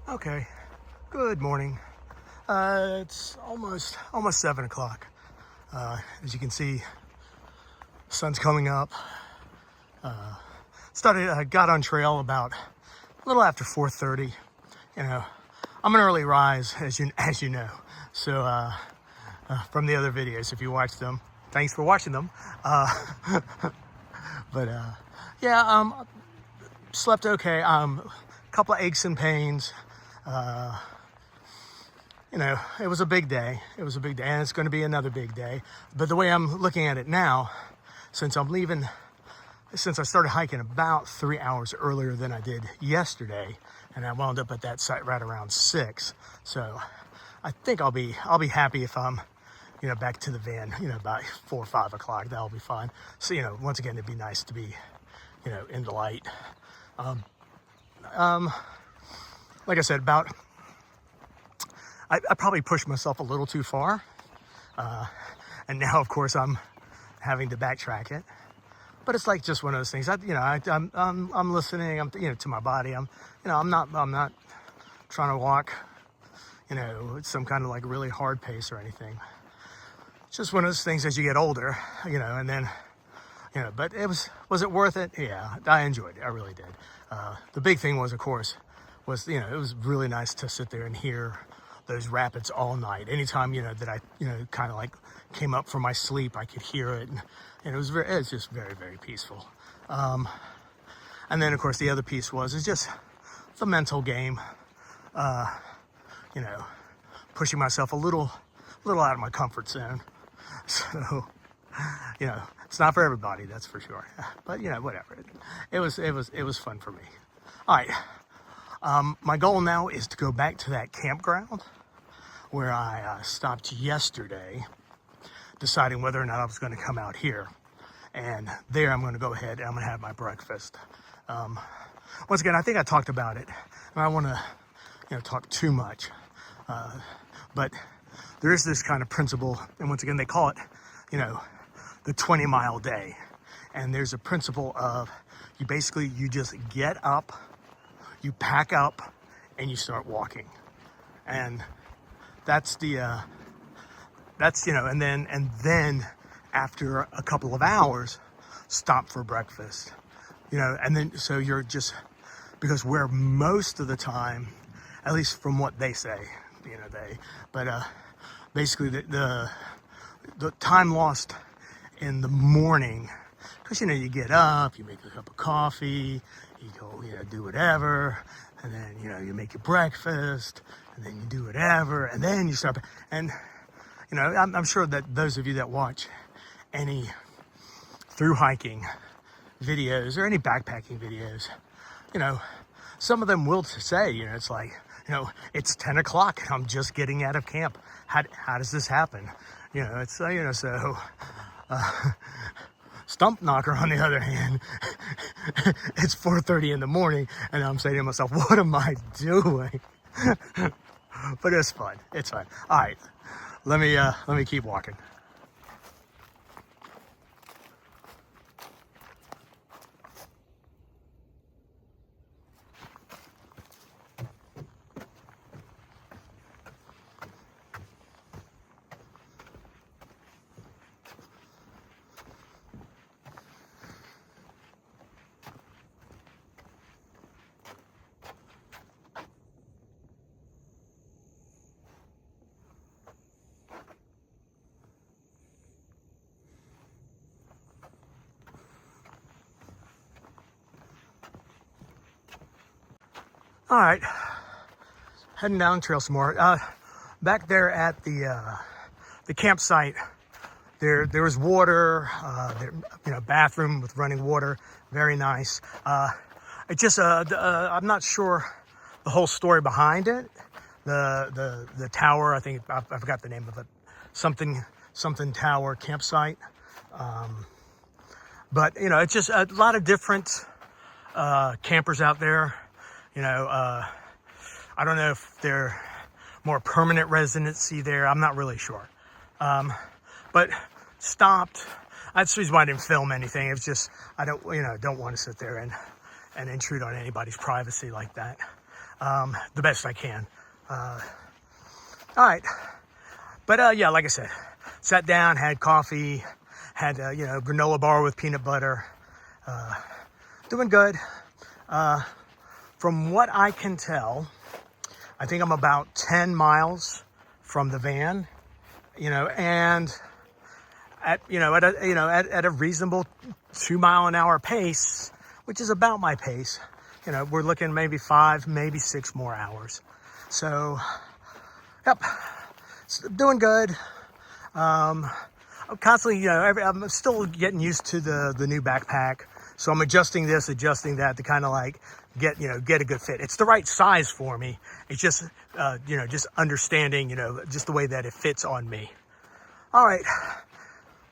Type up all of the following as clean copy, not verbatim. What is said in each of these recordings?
Okay, good morning. It's almost 7 o'clock. As you can see, sun's coming up. Got on trail about a little after 4:30. You know, I'm an early rise, as you know. So from the other videos, if you watch them, thanks for watching them. But yeah, slept okay. A couple of aches and pains. You know, it was a big day. It was a big day, and it's going to be another big day. But the way I'm looking at it now, since I started hiking about 3 hours earlier than I did yesterday, and I wound up at that site right around 6. So I think I'll be happy if I'm, back to the van, about 4 or 5 o'clock. That'll be fine. So, once again, it'd be nice to be, in the light. Like I said, I probably pushed myself a little too far. And now, of course, I'm having to backtrack it. But it's like just one of those things. I'm listening. I'm to my body. I'm not trying to walk, some kind of like really hard pace or anything. It's just one of those things as you get older, and then, but was it worth it? Yeah, I enjoyed it. I really did. The big thing was, of course, it was really nice to sit there and hear those rapids all night. Anytime, that I, kind of like came up from my sleep, I could hear it. And it was just very, very peaceful. And then, of course, the other piece is just the mental game, pushing myself a little out of my comfort zone. So, it's not for everybody, that's for sure. But, whatever. It was fun for me. All right. My goal now is to go back to that campground where I stopped yesterday, deciding whether or not I was going to come out here. And there I'm going to go ahead and I'm going to have my breakfast. Once again, I think I talked about it, and I don't want to, talk too much. But there is this kind of principle, and once again, they call it, the 20-mile day. And there's a principle of you just get up, you pack up, and you start walking. And that's and then after a couple of hours, stop for breakfast, and then, so you're just, because where most of the time, at least from what they say, basically the time lost in the morning, because, you get up, you make a cup of coffee, you go, do whatever, and then, you make your breakfast, and then you do whatever, and then you start, and, I'm sure that those of you that watch any through hiking videos or any backpacking videos, some of them will say, it's like, it's 10 o'clock and I'm just getting out of camp. How does this happen? It's, so, Stump Knocker, on the other hand, it's 4:30 in the morning, and I'm saying to myself, what am I doing? But it's fun. It's fun. All right, let me keep walking. All right, heading down trail some more. Back there at the campsite, there was water, bathroom with running water, very nice. It just I'm not sure the whole story behind it. The tower, I think I forgot the name of it, something tower campsite. But it's just a lot of different campers out there. I don't know if they're more permanent residency there. I'm not really sure. But stopped. That's the reason why I didn't film anything. It's just, I don't want to sit there and intrude on anybody's privacy like that. the best I can. All right. But yeah, like I said, sat down, had coffee, had granola bar with peanut butter. Doing good. From what I can tell, I think I'm about 10 miles from the van, and at a reasonable 2-mile-an-hour pace, which is about my pace. We're looking maybe 5, maybe 6 more hours. So, yep, doing good. I'm constantly, I'm still getting used to the new backpack. So I'm adjusting this, adjusting that to kind of like get a good fit. It's the right size for me. It's just, just understanding, just the way that it fits on me. All right,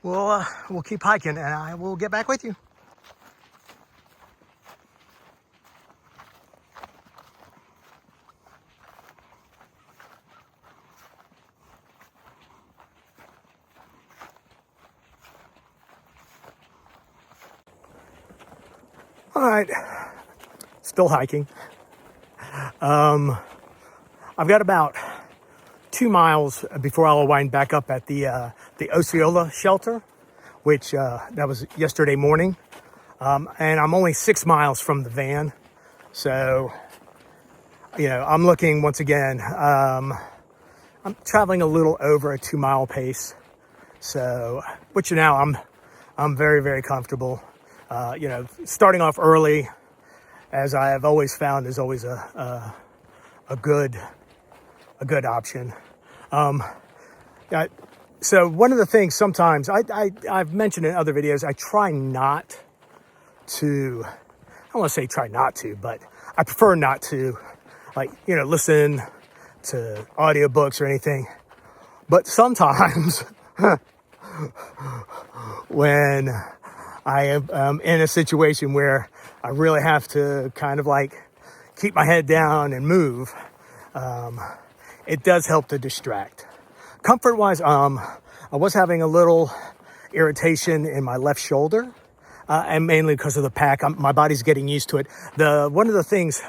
we'll keep hiking and I will get back with you. All right, still hiking. I've got about 2 miles before I'll wind back up at the Osceola shelter, which that was yesterday morning. And I'm only 6 miles from the van. So, I'm looking once again, I'm traveling a little over a 2-mile pace. So, which now I'm very, very comfortable. Starting off early, as I have always found, is always a good option. So one of the things sometimes I've mentioned in other videos, I try not to, I don't want to say try not to, but I prefer not to listen to audiobooks or anything. But sometimes when I am in a situation where I really have to kind of like keep my head down and move, it does help to distract. Comfort-wise, I was having a little irritation in my left shoulder, and mainly because of the pack. My body's getting used to it. One of the things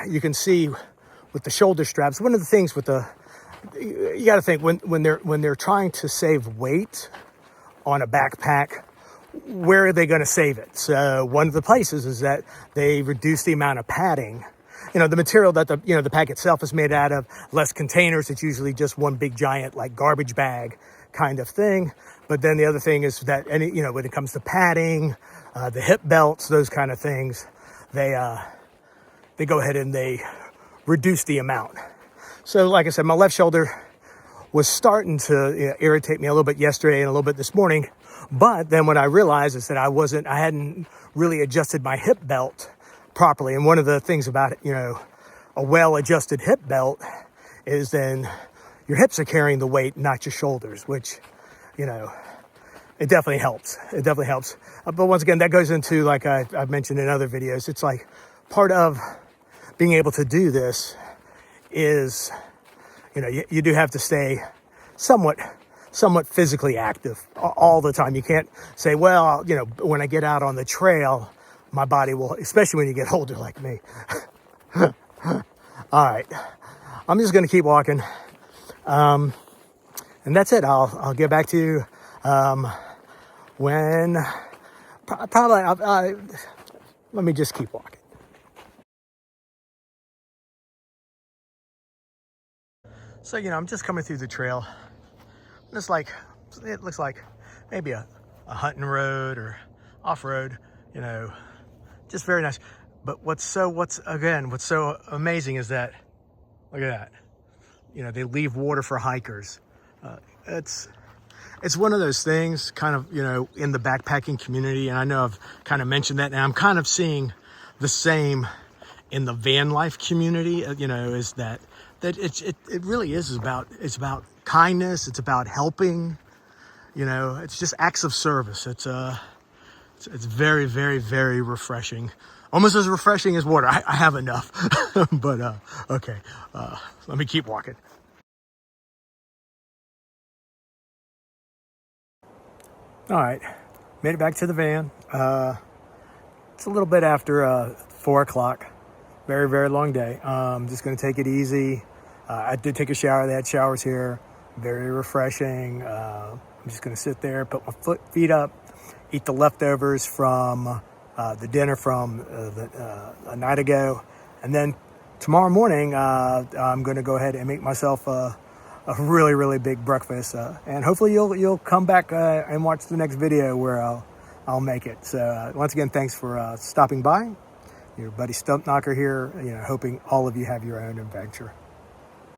you can see with the shoulder straps, one of the things with you got to think when they're trying to save weight on a backpack, where are they going to save it? So one of the places is that they reduce the amount of padding. The material that the pack itself is made out of, less containers. It's usually just one big giant like garbage bag kind of thing. But then the other thing is that when it comes to padding, the hip belts, those kind of things, they go ahead and they reduce the amount. So like I said, my left shoulder was starting to irritate me a little bit yesterday and a little bit this morning. But then what I realized is that I hadn't really adjusted my hip belt properly. And one of the things about a well-adjusted hip belt is then your hips are carrying the weight, not your shoulders, which, it definitely helps. It definitely helps. But once again, that goes into, like I've mentioned in other videos, it's like part of being able to do this is, you do have to stay somewhat physically active all the time. You can't say, well, when I get out on the trail, my body will, especially when you get older like me. All right, I'm just going to keep walking. And that's it. I'll get back to you when probably let me just keep walking. So, I'm just coming through the trail. It looks like maybe a hunting road or off-road, just very nice. But what's so amazing is that, look at that, they leave water for hikers. It's one of those things kind of, in the backpacking community. And I know I've kind of mentioned that, and I'm kind of seeing the same in the van life community, is that it really is it's about kindness. It's about helping, it's just acts of service. It's very, very, very refreshing. Almost as refreshing as water. I have enough, but, okay. Let me keep walking. All right. Made it back to the van. It's a little bit after 4 o'clock. very, very long day. Just going to take it easy. I did take a shower. They had showers here. Very refreshing. I'm just going to sit there, put my feet up, eat the leftovers from the dinner from a night ago. And then tomorrow morning, I'm going to go ahead and make myself a really, really big breakfast. And hopefully you'll come back and watch the next video where I'll make it. So once again, thanks for stopping by. Your buddy Stump Knocker here, hoping all of you have your own adventure.